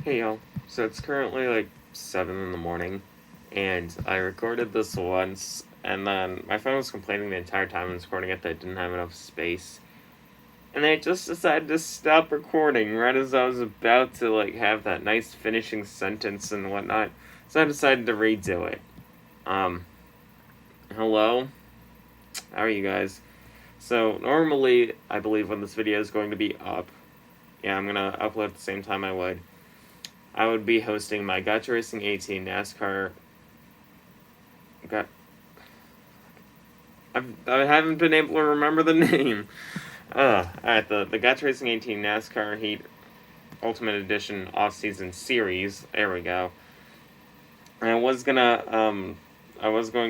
Hey y'all, so it's currently like 7 in the morning, and I recorded this once, and then my phone was complaining the entire time I was recording it that I didn't have enough space. And I just decided to stop recording right as I was about to have that nice finishing sentence and whatnot. So I decided to redo it. Um, Hello? How are you guys? So normally, I believe when this video is going to be up, yeah, I'm gonna upload at the same time I would be hosting my Gotcha Racing 18 NASCAR. I haven't been able to remember the name. Alright, the Gotcha Racing 18 NASCAR Heat Ultimate Edition Off-Season Series. There we go. And I was going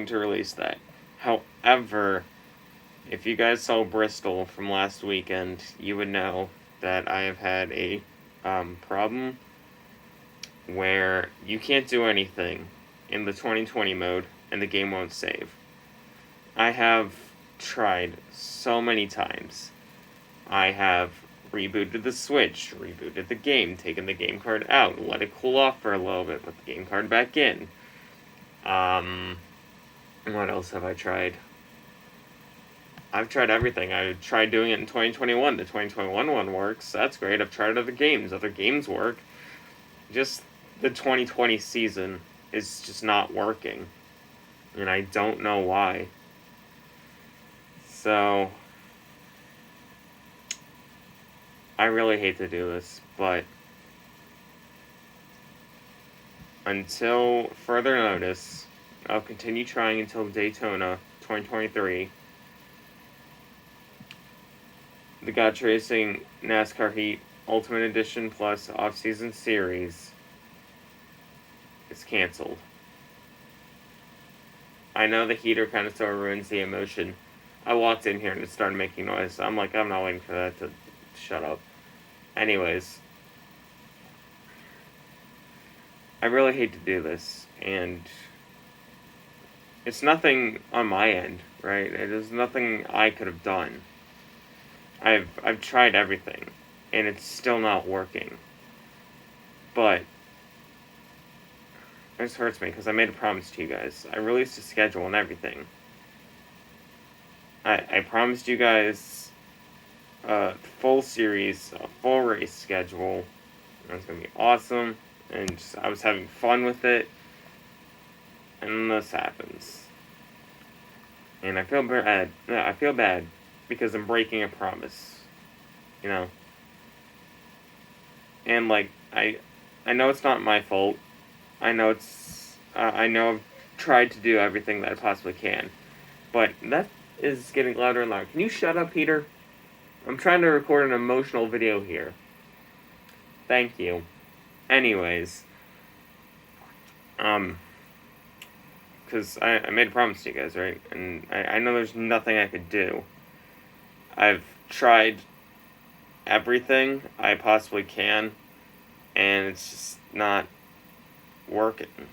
to release that. However, if you guys saw Bristol from last weekend, you would know that I have had a problem where you can't do anything in the 2020 mode and the game won't save. I have tried so many times. I have rebooted the Switch, rebooted the game, taken the game card out, let it cool off for a little bit, put the game card back in. What else have I tried? I've tried everything. I tried doing it in 2021. The 2021 one works. That's great. I've tried other games. Other games work. Just the 2020 season is just not working. And I don't know why. So, I really hate to do this, but until further notice, I'll continue trying until Daytona 2023. The Gotcha Racing NASCAR Heat Ultimate Edition Plus Off-Season Series is canceled. I know the heater kind of sort of ruins the emotion. I walked in here and it started making noise. I'm like, I'm not waiting for that to shut up. Anyways, I really hate to do this, and it's nothing on my end, right? It is nothing I could have done. I've tried everything, and it's still not working. But this hurts me because I made a promise to you guys. I released a schedule and everything. I promised you guys a full series, a full race schedule. It was gonna be awesome, and I was having fun with it. And this happens. And I feel bad. No, I feel bad because I'm breaking a promise. You know? And I know it's not my fault. I know I know I've tried to do everything that I possibly can. But that is getting louder and louder. Can you shut up, Peter? I'm trying to record an emotional video here. Thank you. Anyways. Because I made a promise to you guys, right? And I know there's nothing I could do. I've tried everything I possibly can, and it's just not working.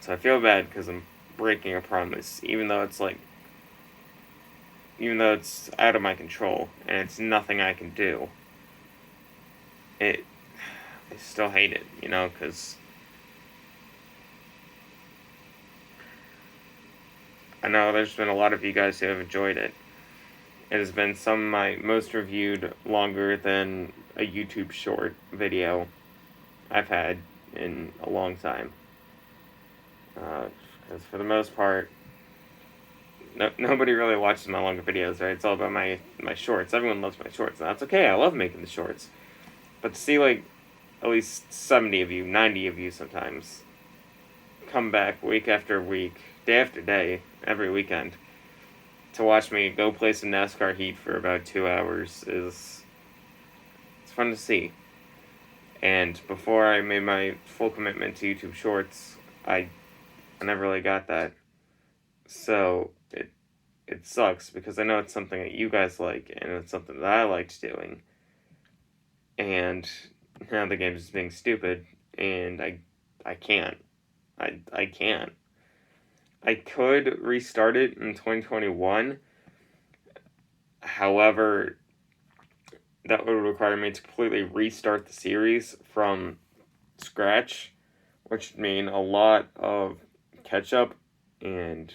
So I feel bad because I'm breaking a promise, even though it's out of my control, and it's nothing I can do. I still hate it, because I know there's been a lot of you guys who have enjoyed it. It has been some of my most reviewed longer than a YouTube short video I've had in a long time. Because for the most part, nobody really watches my longer videos, right? It's all about my shorts. Everyone loves my shorts, and that's okay. I love making the shorts. But to see, at least 70 of you, 90 of you sometimes, come back week after week, day after day, every weekend, to watch me go play some NASCAR Heat for about 2 hours it's fun to see. And before I made my full commitment to YouTube Shorts, I never really got that. So it sucks because I know it's something that you guys like, and it's something that I liked doing. And now the game is being stupid, and I can't. I can't. I could restart it in 2021. However, that would require me to completely restart the series from scratch, which would mean a lot of catch up, and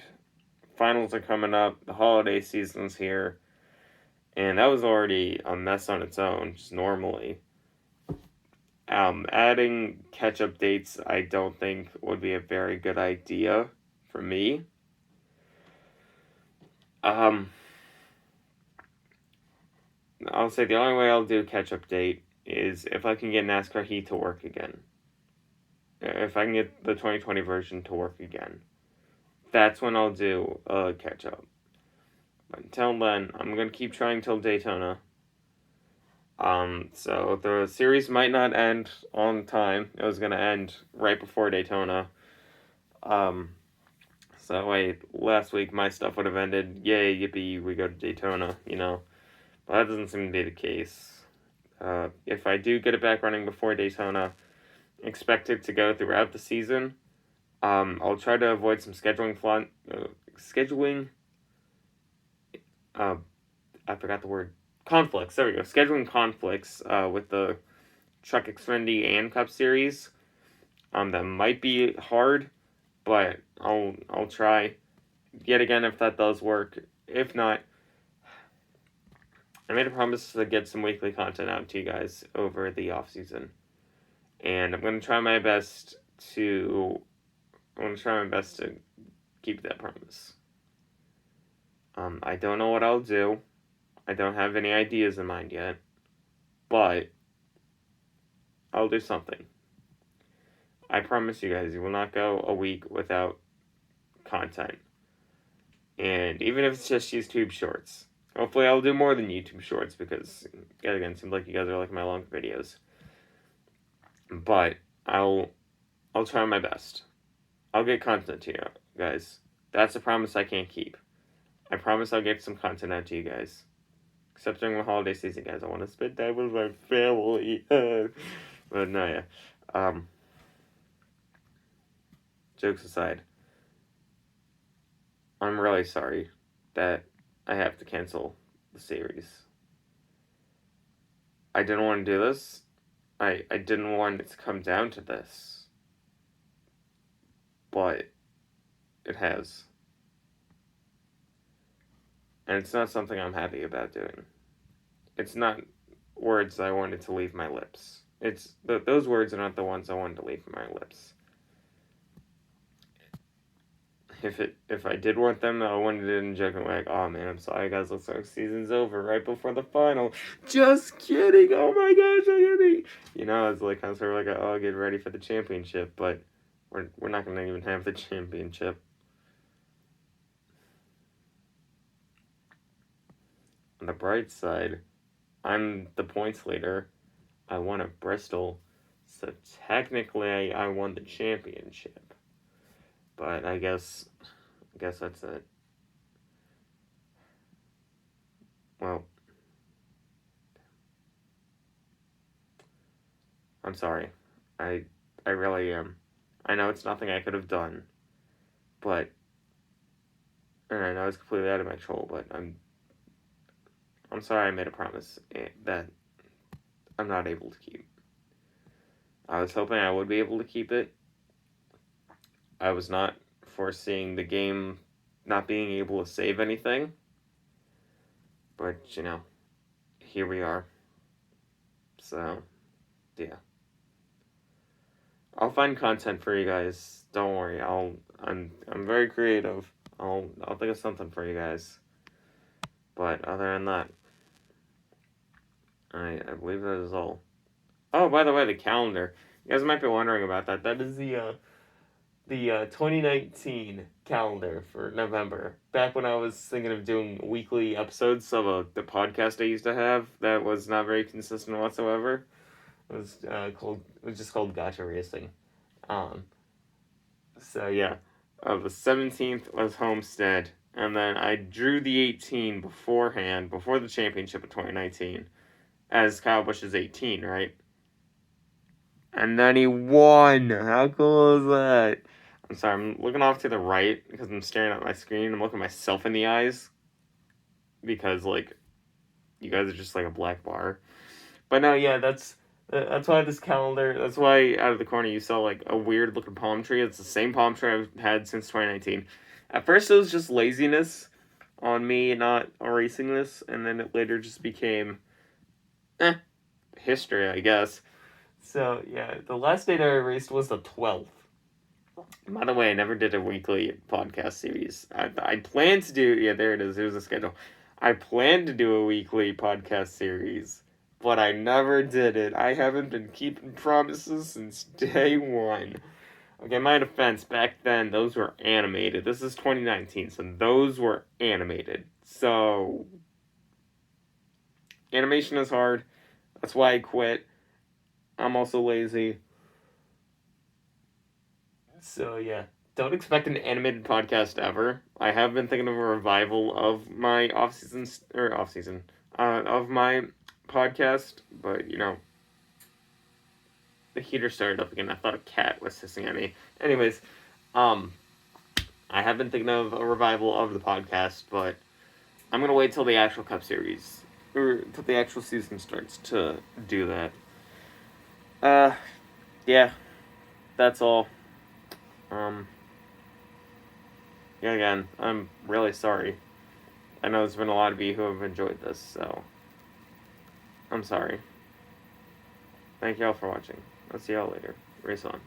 finals are coming up, the holiday season's here, and that was already a mess on its own, just normally. Adding catch up dates, I don't think would be a very good idea for me. I'll say the only way I'll do catch up date is if I can get NASCAR Heat to work again. If I can get the 2020 version to work again, that's when I'll do a catch up. But until then, I'm gonna keep trying till Daytona. So the series might not end on time. It was gonna end right before Daytona. So that way, last week my stuff would have ended. Yay, yippee, we go to Daytona, you know. But that doesn't seem to be the case. If I do get it back running before Daytona, expect it to go throughout the season. I'll try to avoid some scheduling I forgot the word. Conflicts. There we go. Scheduling conflicts with the Truck Xfinity and Cup Series. That might be hard, but I'll try. Yet again, if that does work. If not, I made a promise to get some weekly content out to you guys over the off season, and I'm gonna try my best to. Keep that promise. I don't know what I'll do. I don't have any ideas in mind yet, but I'll do something. I promise you guys, you will not go a week without content. And even if it's just YouTube shorts. Hopefully I'll do more than YouTube shorts because, again, it seems like you guys are liking my long videos. But I'll try my best. I'll get content to you guys. That's a promise I can't keep. I promise I'll get some content out to you guys. Except during the holiday season, guys. I want to spend time with my family. But no, yeah. Jokes aside, I'm really sorry that I have to cancel the series. I didn't want to do this. I didn't want it to come down to this. But it has. And it's not something I'm happy about doing. It's not words I wanted to leave my lips. Those words are not the ones I wanted to leave my lips. If I did want them, I wanted it in a joking way, like, oh man, I'm sorry guys, looks like season's over right before the final. Just kidding, oh my gosh, I'm kidding. You know, it's like kind of sort of like, oh, get ready for the championship, but we're not going to even have the championship. On the bright side, I'm the points leader. I won at Bristol, so technically I won the championship. But I guess that's it. Well, I'm sorry. I really am. I know it's nothing I could have done, and I know it's completely out of my control, but I'm sorry I made a promise that I'm not able to keep. I was hoping I would be able to keep it. I was not foreseeing the game not being able to save anything. But, you know, here we are. So, yeah. I'll find content for you guys. Don't worry. I'm very creative. I'll think of something for you guys. But other than that, I believe that is all. Oh, by the way, the calendar. You guys might be wondering about that. That is the 2019 calendar for November. Back when I was thinking of doing weekly episodes of the podcast I used to have that was not very consistent whatsoever. It was just called Gotcha Racing. So yeah, the 17th was Homestead, and then I drew the 18 beforehand, before the championship of 2019, as Kyle Busch's 18, right? And then he won. How cool is that? I'm sorry, I'm looking off to the right because I'm staring at my screen. I'm looking myself in the eyes because, like, you guys are just like a black bar. But no, yeah, that's why this calendar. That's why out of the corner you saw like a weird looking palm tree. It's the same palm tree I've had since 2019. At first it was just laziness on me not erasing this, and then it later just became history, I guess. So yeah, the last date I erased was the 12th. By the way, I never did a weekly podcast series. I planned to do, yeah, there it is. Here's the schedule. I planned to do a weekly podcast series, but I never did it. I haven't been keeping promises since day one. Okay, my defense, back then, those were animated. This is 2019, so those were animated. So, animation is hard. That's why I quit. I'm also lazy. So yeah, don't expect an animated podcast ever. I have been thinking of a revival of my of my podcast, but the heater started up again. I thought a cat was hissing at me. Anyways, I have been thinking of a revival of the podcast, but I'm gonna wait till the actual Cup Series or till the actual season starts to do that. Yeah, that's all. Um, yeah, again, I'm really sorry. I know there's been a lot of you who have enjoyed this, so I'm sorry. Thank y'all for watching. I'll see y'all later. Race on.